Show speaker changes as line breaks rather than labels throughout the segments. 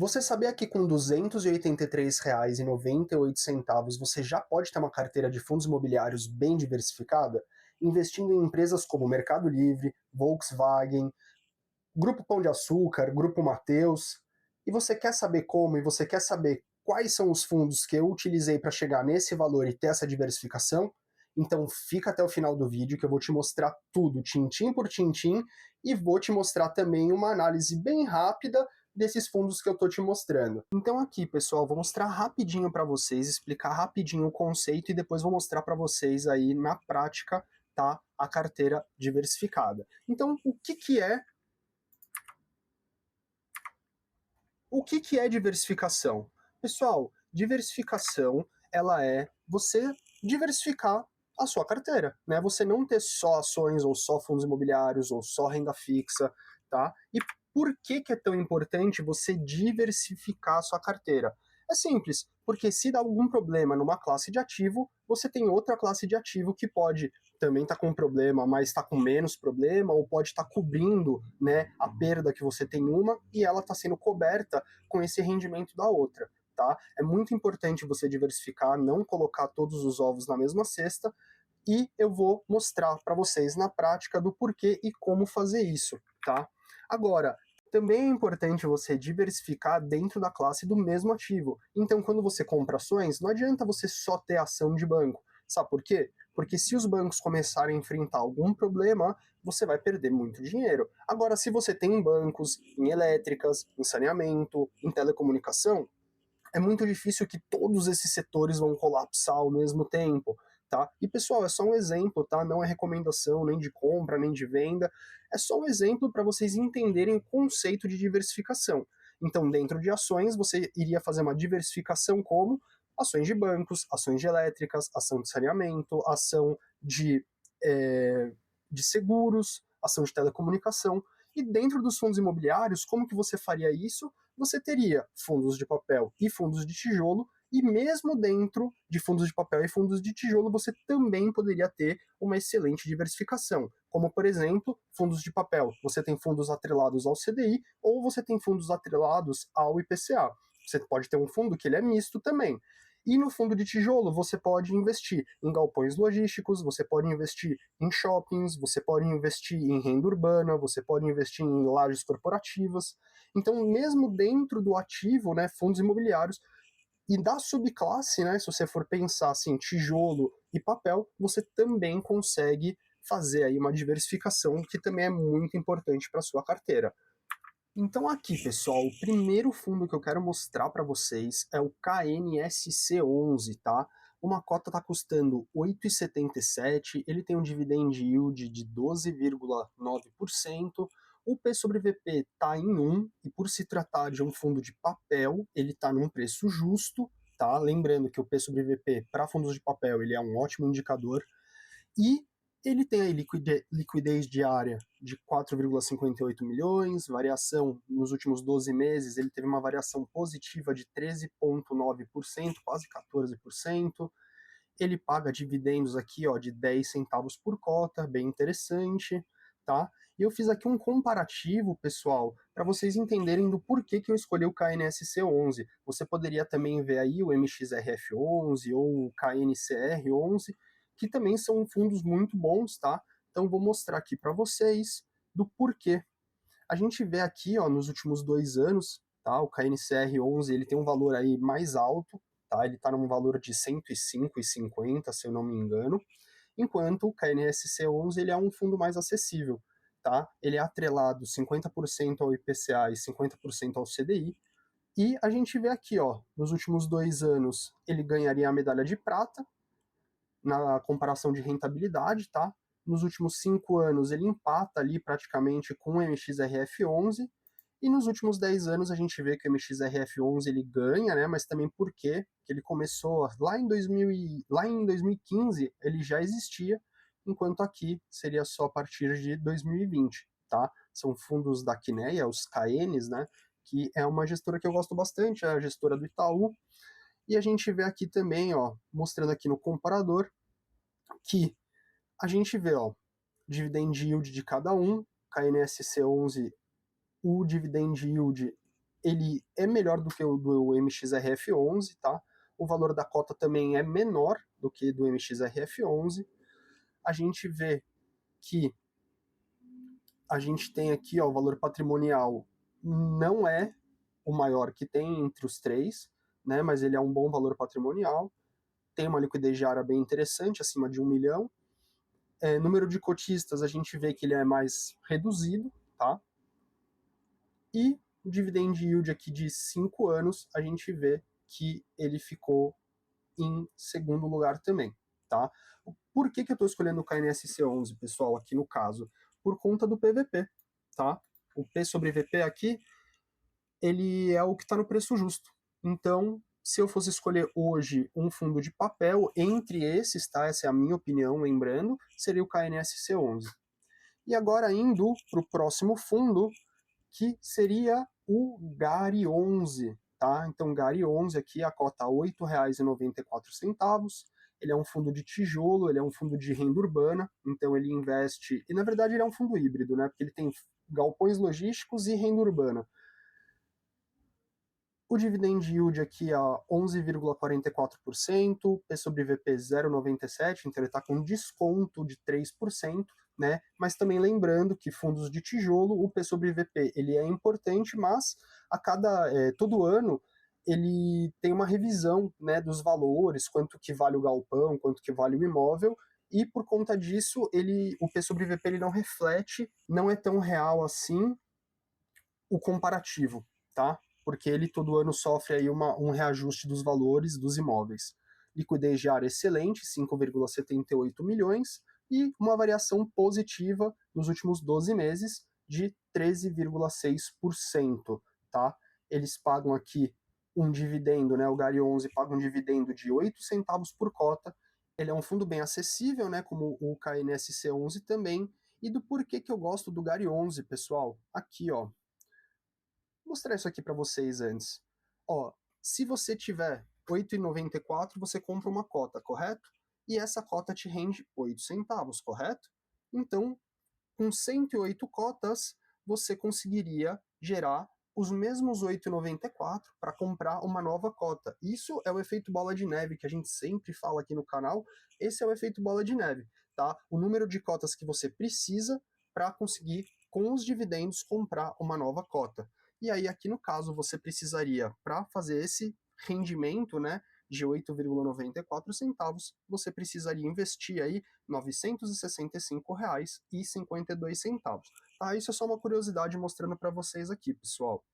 Você sabia que com R$ 283,98 você já pode ter uma carteira de fundos imobiliários bem diversificada, investindo em empresas como Mercado Livre, Volkswagen, Grupo Pão de Açúcar, Grupo Mateus? E você quer saber como e você quer saber quais são os fundos que eu utilizei para chegar nesse valor e ter essa diversificação? Então fica até o final do vídeo que eu vou te mostrar tudo, tintim por tintim, e vou te mostrar também uma análise bem rápida desses fundos que eu tô te mostrando. Então aqui, pessoal, vou mostrar rapidinho para vocês, explicar rapidinho o conceito e depois vou mostrar para vocês aí na prática, tá, a carteira diversificada. Então, o que é diversificação? Pessoal, diversificação, ela é você diversificar a sua carteira, né? Você não ter só ações ou só fundos imobiliários ou só renda fixa, tá? E por que é tão importante você diversificar a sua carteira? É simples, porque se dá algum problema numa classe de ativo, você tem outra classe de ativo que pode também estar com problema, mas está com menos problema, ou pode estar cobrindo, né, a perda que você tem uma e ela está sendo coberta com esse rendimento da outra. Tá? É muito importante você diversificar, não colocar todos os ovos na mesma cesta, e eu vou mostrar para vocês na prática do porquê e como fazer isso, tá? Agora, também é importante você diversificar dentro da classe do mesmo ativo. Então, quando você compra ações, não adianta você só ter ação de banco. Sabe por quê? Porque se os bancos começarem a enfrentar algum problema, você vai perder muito dinheiro. Agora, se você tem bancos em elétricas, em saneamento, em telecomunicação, é muito difícil que todos esses setores vão colapsar ao mesmo tempo, tá? E pessoal, é só um exemplo, tá? Não é recomendação nem de compra, nem de venda, é só um exemplo para vocês entenderem o conceito de diversificação. Então, dentro de ações, você iria fazer uma diversificação como ações de bancos, ações de elétricas, ação de saneamento, ação de seguros, ação de telecomunicação. E dentro dos fundos imobiliários, como que você faria isso? Você teria fundos de papel e fundos de tijolo, e mesmo dentro de fundos de papel e fundos de tijolo, você também poderia ter uma excelente diversificação. Como, por exemplo, fundos de papel. Você tem fundos atrelados ao CDI ou você tem fundos atrelados ao IPCA. Você pode ter um fundo que ele é misto também. E no fundo de tijolo, você pode investir em galpões logísticos, você pode investir em shoppings, você pode investir em renda urbana, você pode investir em lajes corporativas. Então, mesmo dentro do ativo, né, fundos imobiliários, e da subclasse, né, se você for pensar assim, tijolo e papel, você também consegue fazer aí uma diversificação que também é muito importante para sua carteira. Então aqui, pessoal, o primeiro fundo que eu quero mostrar para vocês é o KNSC11, tá? Uma cota está custando R$ 8,77, ele tem um dividend yield de 12,9%, o P sobre VP está em 1, e por se tratar de um fundo de papel, ele está num preço justo, tá? Lembrando que o P sobre VP para fundos de papel ele é um ótimo indicador, e ele tem aí liquidez diária de 4,58 milhões, variação nos últimos 12 meses, ele teve uma variação positiva de 13,9%, quase 14%. Ele paga dividendos aqui, ó, de 10 centavos por cota, bem interessante, tá? E eu fiz aqui um comparativo, pessoal, para vocês entenderem do porquê que eu escolhi o KNSC11. Você poderia também ver aí o MXRF11 ou o KNCR11, que também são fundos muito bons, tá? Então vou mostrar aqui para vocês do porquê. A gente vê aqui, ó, nos últimos 2 anos, tá? O KNCR11 ele tem um valor aí mais alto, tá? Ele está num valor de 105,50, se eu não me engano, enquanto o KNSC11 ele é um fundo mais acessível, tá? Ele é atrelado 50% ao IPCA e 50% ao CDI, e a gente vê aqui, ó, nos últimos 2 anos ele ganharia a medalha de prata na comparação de rentabilidade, tá? Nos últimos 5 anos ele empata ali praticamente com o MXRF11, e nos últimos 10 anos a gente vê que o MXRF11 ele ganha, né? Mas também porque ele começou lá em 2015 ele já existia, enquanto aqui seria só a partir de 2020, tá? São fundos da Quineia, os KNs, né? Que é uma gestora que eu gosto bastante, é a gestora do Itaú. E a gente vê aqui também, ó, mostrando aqui no comparador, que a gente vê, ó, dividend yield de cada um, KNSC11, o dividend yield ele é melhor do que o do MXRF11, tá? O valor da cota também é menor do que do MXRF11. A gente vê que a gente tem aqui, ó, o valor patrimonial não é o maior que tem entre os três, né? Mas ele é um bom valor patrimonial. Tem uma liquidez diária bem interessante, acima de 1 milhão. Número de cotistas, a gente vê que ele é mais reduzido, tá? E o dividend yield aqui de 5 anos, a gente vê que ele ficou em segundo lugar também, tá? Por que eu estou escolhendo o KNSC11, pessoal, aqui no caso? Por conta do PVP, tá? O P sobre VP aqui, ele é o que está no preço justo. Então, se eu fosse escolher hoje um fundo de papel, entre esses, tá? Essa é a minha opinião, lembrando, seria o KNSC11. E agora indo para o próximo fundo, que seria o GARI 11, tá? Então, GARI 11 aqui, a cota R$ 8,94. Ele é um fundo de tijolo, ele é um fundo de renda urbana, então ele investe... E, na verdade, ele é um fundo híbrido, né? Porque ele tem galpões logísticos e renda urbana. O dividend yield aqui é 11,44%, P sobre VP 0,97%, então ele está com desconto de 3%, né? Mas também lembrando que fundos de tijolo, o P sobre VP ele é importante, mas todo ano ele tem uma revisão, né, dos valores, quanto que vale o galpão, quanto que vale o imóvel, e por conta disso o P sobre VP ele não reflete, não é tão real assim o comparativo, tá? Porque ele todo ano sofre aí um reajuste dos valores dos imóveis. Liquidez diária excelente, 5,78 milhões, e uma variação positiva nos últimos 12 meses de 13,6%, tá? Eles pagam aqui um dividendo, né? O Gari 11 paga um dividendo de 8 centavos por cota. Ele é um fundo bem acessível, né? Como o KNSC 11 também. E do porquê que eu gosto do Gari 11, pessoal? Aqui, ó. Vou mostrar isso aqui para vocês antes. Ó, se você tiver 8,94, você compra uma cota, correto? E essa cota te rende 8 centavos, correto? Então, com 108 cotas, você conseguiria gerar os mesmos 8,94 para comprar uma nova cota. Isso é o efeito bola de neve que a gente sempre fala aqui no canal. Esse é o efeito bola de neve, tá? O número de cotas que você precisa para conseguir, com os dividendos, comprar uma nova cota. E aí, aqui no caso, você precisaria, para fazer esse rendimento, né, de 8,94 centavos, você precisaria investir aí R$ 965,52. Tá? Isso é só uma curiosidade mostrando para vocês aqui, pessoal.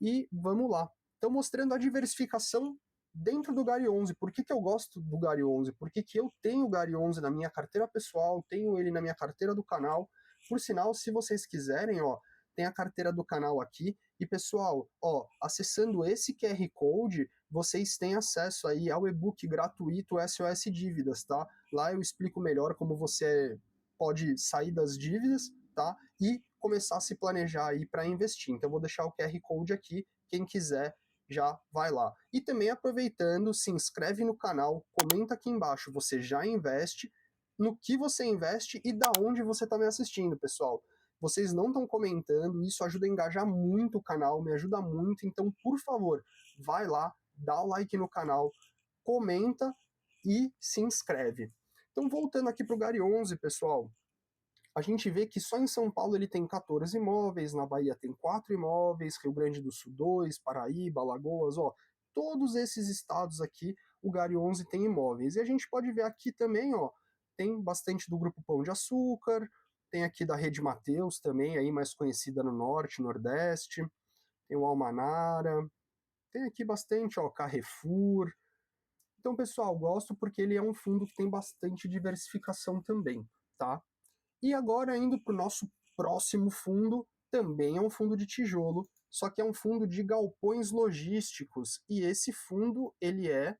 E vamos lá. Então, mostrando a diversificação dentro do Gari 11. Por que eu gosto do Gari 11? Por que eu tenho o Gari 11 na minha carteira pessoal, tenho ele na minha carteira do canal. Por sinal, se vocês quiserem, ó, tem a carteira do canal aqui. E pessoal, ó, acessando esse QR Code, vocês têm acesso aí ao e-book gratuito SOS Dívidas, tá? Lá eu explico melhor como você pode sair das dívidas, tá? E começar a se planejar aí para investir. Então eu vou deixar o QR Code aqui, quem quiser já vai lá. E também aproveitando, se inscreve no canal, comenta aqui embaixo, você já investe, no que você investe e da onde você está me assistindo, pessoal. Vocês não estão comentando, isso ajuda a engajar muito o canal, me ajuda muito, então, por favor, vai lá, dá o like no canal, comenta e se inscreve. Então, voltando aqui para o Gari 11, pessoal, a gente vê que só em São Paulo ele tem 14 imóveis, na Bahia tem 4 imóveis, Rio Grande do Sul 2, Paraíba, Alagoas, ó, todos esses estados aqui, o Gari 11 tem imóveis. E a gente pode ver aqui também, ó, tem bastante do Grupo Pão de Açúcar, tem aqui da Rede Mateus também, aí mais conhecida no Norte, Nordeste, tem o Almanara, tem aqui bastante, ó, Carrefour. Então, pessoal, gosto porque ele é um fundo que tem bastante diversificação também, tá? E agora, indo para o nosso próximo fundo, também é um fundo de tijolo, só que é um fundo de galpões logísticos. E esse fundo, ele é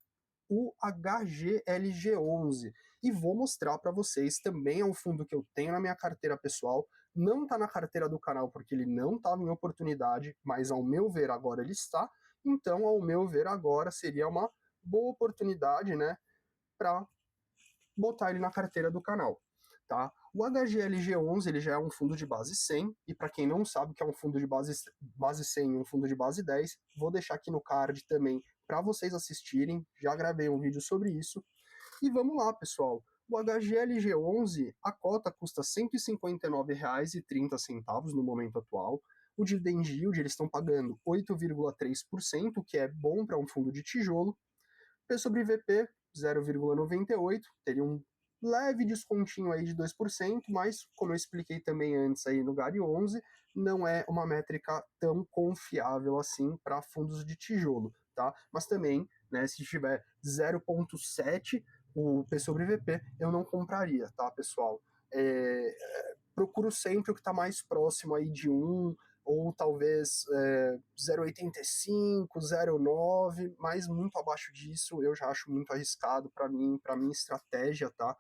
o HGLG11. E vou mostrar para vocês, também é um fundo que eu tenho na minha carteira pessoal, não está na carteira do canal porque ele não estava em oportunidade, mas ao meu ver agora ele está. Então, ao meu ver agora seria uma boa oportunidade, né, para botar ele na carteira do canal, tá? O HGLG11 ele já é um fundo de base 100, e para quem não sabe o que é um fundo de base 100 e um fundo de base 10, vou deixar aqui no card também para vocês assistirem, já gravei um vídeo sobre isso. E vamos lá, pessoal. O HGLG11, a cota custa R$ 159,30 no momento atual. O dividend yield, eles estão pagando 8,3%, que é bom para um fundo de tijolo. P sobre VP, 0,98, teria um leve descontinho aí de 2%, mas como eu expliquei também antes aí no GARI 11, não é uma métrica tão confiável assim para fundos de tijolo, tá? Mas também, né, se tiver 0,7 o P sobre VP, eu não compraria, tá, pessoal? Procuro sempre o que está mais próximo aí de 1, ou talvez 0,85, 0,9, mas muito abaixo disso eu já acho muito arriscado para minha estratégia, tá?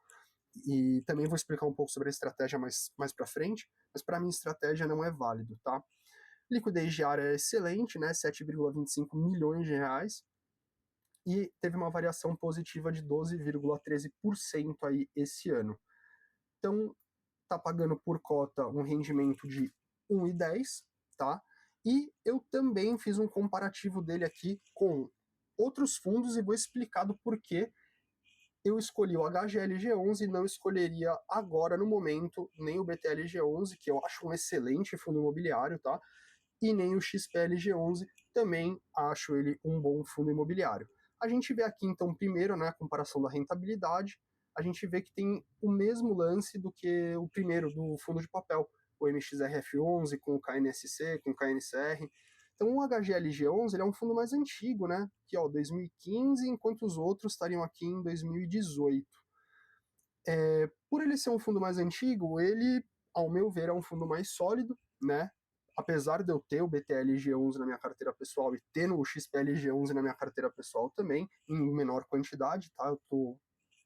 E também vou explicar um pouco sobre a estratégia mais para frente, mas para minha estratégia não é válido, tá? Liquidez diária é excelente, né? 7,25 milhões de reais, e teve uma variação positiva de 12,13% aí esse ano. Então, tá pagando por cota um rendimento de 1,10, tá? E eu também fiz um comparativo dele aqui com outros fundos e vou explicar do porquê eu escolhi o HGLG11 e não escolheria agora, no momento, nem o BTLG11, que eu acho um excelente fundo imobiliário, tá? E nem o XPLG11, também acho ele um bom fundo imobiliário. A gente vê aqui, então, primeiro, né, a comparação da rentabilidade, a gente vê que tem o mesmo lance do que o primeiro, do fundo de papel, o MXRF11 com o KNSC, com o KNCR. Então, o HGLG11 ele é um fundo mais antigo, né, que ó, 2015, enquanto os outros estariam aqui em 2018. Por ele ser um fundo mais antigo, ele, ao meu ver, é um fundo mais sólido, né? Apesar de eu ter o BTLG11 na minha carteira pessoal e ter o XPLG11 na minha carteira pessoal também, em menor quantidade, tá? Eu estou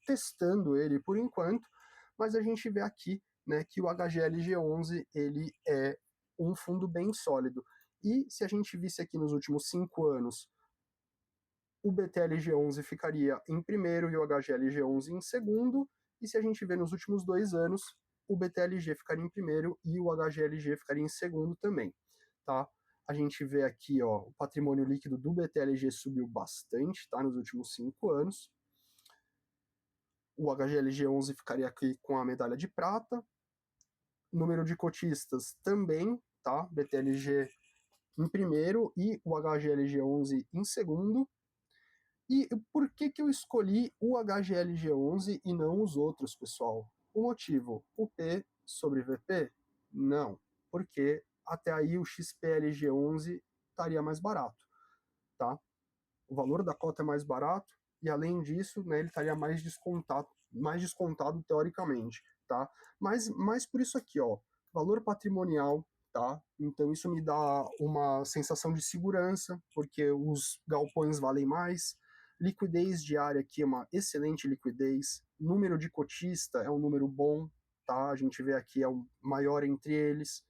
testando ele por enquanto, mas a gente vê aqui, né, que o HGLG11 ele é um fundo bem sólido. E se a gente visse aqui nos últimos 5 anos, o BTLG11 ficaria em primeiro e o HGLG11 em segundo, e se a gente vê nos últimos 2 anos, o BTLG ficaria em primeiro e o HGLG ficaria em segundo também, tá? A gente vê aqui, ó, o patrimônio líquido do BTLG subiu bastante, tá, nos últimos 5 anos. O HGLG11 ficaria aqui com a medalha de prata. Número de cotistas também, tá? BTLG em primeiro e o HGLG11 em segundo. E por que eu escolhi o HGLG11 e não os outros, pessoal? O motivo, o P sobre VP? Não, porque até aí o XPLG11 estaria mais barato, tá? O valor da cota é mais barato e além disso, né, ele estaria mais descontado teoricamente, tá? Mas por isso aqui, ó, valor patrimonial, tá? Então isso me dá uma sensação de segurança, porque os galpões valem mais. Liquidez diária aqui é uma excelente liquidez. Número de cotista é um número bom, tá? A gente vê aqui é o maior entre eles.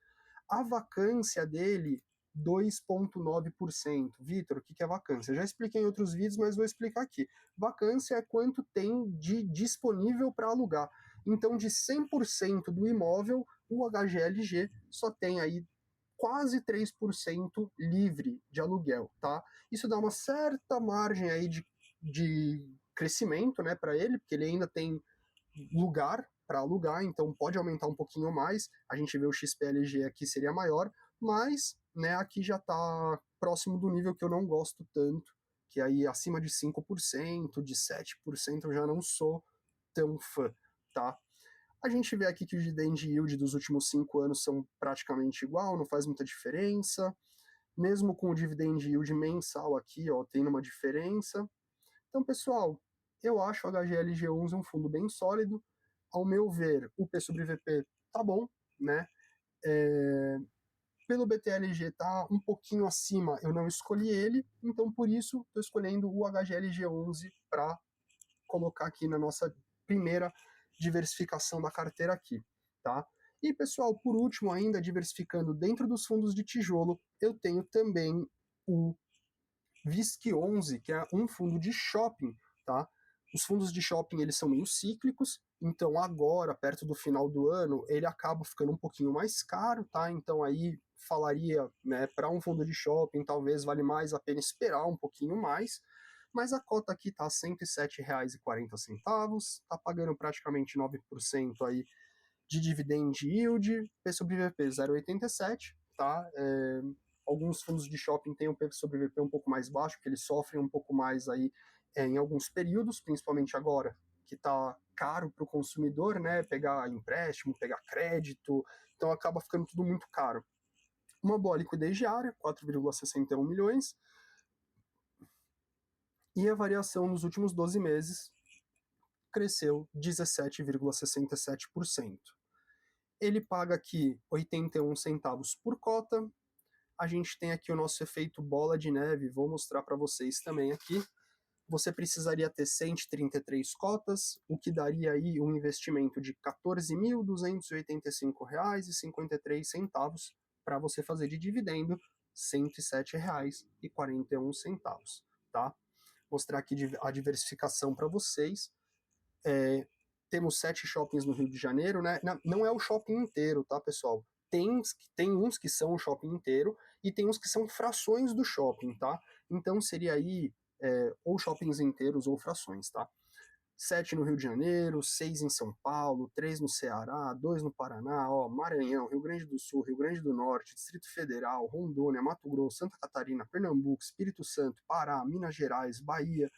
A vacância dele 2,9%. Vitor, o que é vacância? Eu já expliquei em outros vídeos, mas vou explicar aqui. Vacância é quanto tem de disponível para alugar. Então, de 100% do imóvel, o HGLG só tem aí quase 3% livre de aluguel, tá? Isso dá uma certa margem aí de crescimento, né, para ele, porque ele ainda tem lugar para alugar, então pode aumentar um pouquinho mais. A gente vê o XPLG aqui seria maior, mas né, aqui já está próximo do nível que eu não gosto tanto, que aí acima de 5%, de 7% eu já não sou tão fã, tá? A gente vê aqui que o dividend yield dos últimos 5 anos são praticamente igual, não faz muita diferença. Mesmo com o dividend yield mensal aqui, ó, tem uma diferença. Então, pessoal, eu acho o HGLG11 um fundo bem sólido. Ao meu ver, o P sobre VP tá bom, né? Pelo BTLG tá um pouquinho acima, eu não escolhi ele, então por isso estou escolhendo o HGLG11 para colocar aqui na nossa primeira diversificação da carteira aqui, tá? E pessoal, por último ainda, diversificando dentro dos fundos de tijolo, eu tenho também o VISC11, que é um fundo de shopping, tá? Os fundos de shopping, eles são meio cíclicos, Então agora, perto do final do ano, ele acaba ficando um pouquinho mais caro, tá? Então aí falaria, né, para um fundo de shopping, talvez vale mais a pena esperar um pouquinho mais, mas a cota aqui tá R$ 107,40, tá pagando praticamente 9% aí de dividend yield, P sobre VP 0,87, tá? Alguns fundos de shopping têm um P sobre VP um pouco mais baixo, porque eles sofrem um pouco mais aí em alguns períodos, principalmente agora, que está caro para o consumidor, né? Pegar empréstimo, pegar crédito, então acaba ficando tudo muito caro. Uma boa liquidez diária, 4,61 milhões, e a variação nos últimos 12 meses cresceu 17,67%. Ele paga aqui 81 centavos por cota. A gente tem aqui o nosso efeito bola de neve, vou mostrar para vocês também aqui. Você precisaria ter 133 cotas, o que daria aí um investimento de R$ 14.285,53 para você fazer de dividendo R$ 107,41, tá? Mostrar aqui a diversificação para vocês. Temos 7 shoppings no Rio de Janeiro, né? Não é o shopping inteiro, tá, pessoal? Tem uns que são o shopping inteiro e tem uns que são frações do shopping, tá? Então seria aí ou shoppings inteiros ou frações, tá? 7 no Rio de Janeiro, 6 em São Paulo, 3 no Ceará, 2 no Paraná, ó, Maranhão, Rio Grande do Sul, Rio Grande do Norte, Distrito Federal, Rondônia, Mato Grosso, Santa Catarina, Pernambuco, Espírito Santo, Pará, Minas Gerais, Bahia.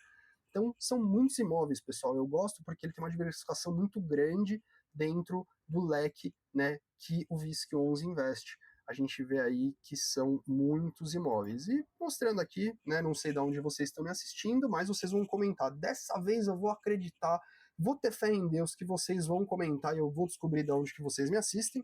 Então, são muitos imóveis, pessoal. Eu gosto porque ele tem uma diversificação muito grande dentro do leque, né, que o VISC11 investe. A gente vê aí que são muitos imóveis. E mostrando aqui, né, não sei de onde vocês estão me assistindo, mas vocês vão comentar. Dessa vez eu vou acreditar, vou ter fé em Deus que vocês vão comentar e eu vou descobrir de onde que vocês me assistem.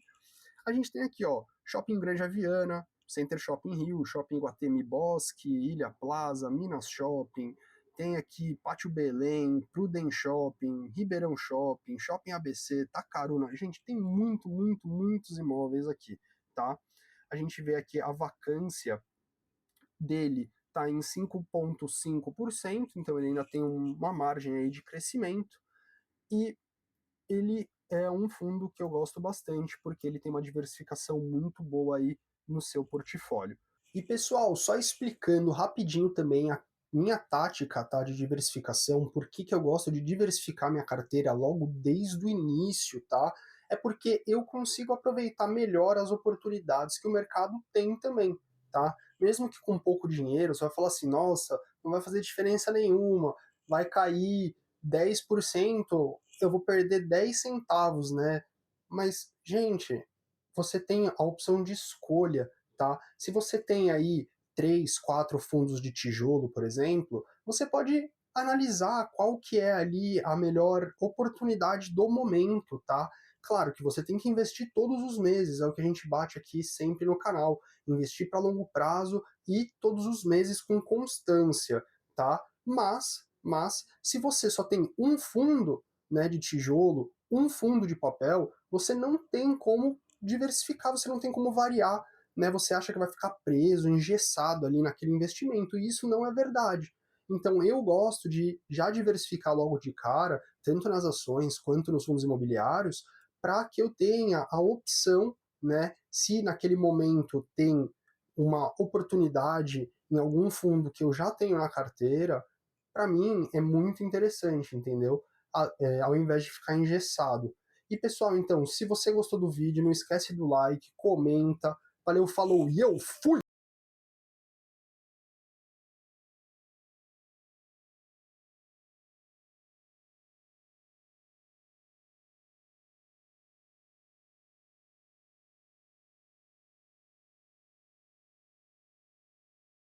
A gente tem aqui, ó, Shopping Granja Viana, Center Shopping Rio, Shopping Guatemi Bosque, Ilha Plaza, Minas Shopping, tem aqui Pátio Belém, Prudent Shopping, Ribeirão Shopping, Shopping ABC, Tacaruna. Gente, tem muitos imóveis aqui, tá? A gente vê aqui a vacância dele está em 5,5%, então ele ainda tem uma margem aí de crescimento, e ele é um fundo que eu gosto bastante, porque ele tem uma diversificação muito boa aí no seu portfólio. E pessoal, só explicando rapidinho também a minha tática, tá, de diversificação, por que eu gosto de diversificar minha carteira logo desde o início, tá? É porque eu consigo aproveitar melhor as oportunidades que o mercado tem também, tá? Mesmo que com pouco dinheiro, você vai falar assim, nossa, não vai fazer diferença nenhuma, vai cair 10%, eu vou perder 10 centavos, né? Mas, gente, você tem a opção de escolha, tá? Se você tem aí 3, 4 fundos de tijolo, por exemplo, você pode analisar qual que é ali a melhor oportunidade do momento, tá? Claro que você tem que investir todos os meses, é o que a gente bate aqui sempre no canal, investir para longo prazo e todos os meses com constância, tá? Mas se você só tem um fundo, né, de tijolo, um fundo de papel, você não tem como diversificar, você não tem como variar, né? Você acha que vai ficar preso, engessado ali naquele investimento, e isso não é verdade. Então eu gosto de já diversificar logo de cara, tanto nas ações quanto nos fundos imobiliários, para que eu tenha a opção, né? Se naquele momento tem uma oportunidade em algum fundo que eu já tenho na carteira, para mim é muito interessante, entendeu? Ao invés de ficar engessado. E pessoal, então, se você gostou do vídeo, não esquece do like, comenta. Valeu, falou e eu fui!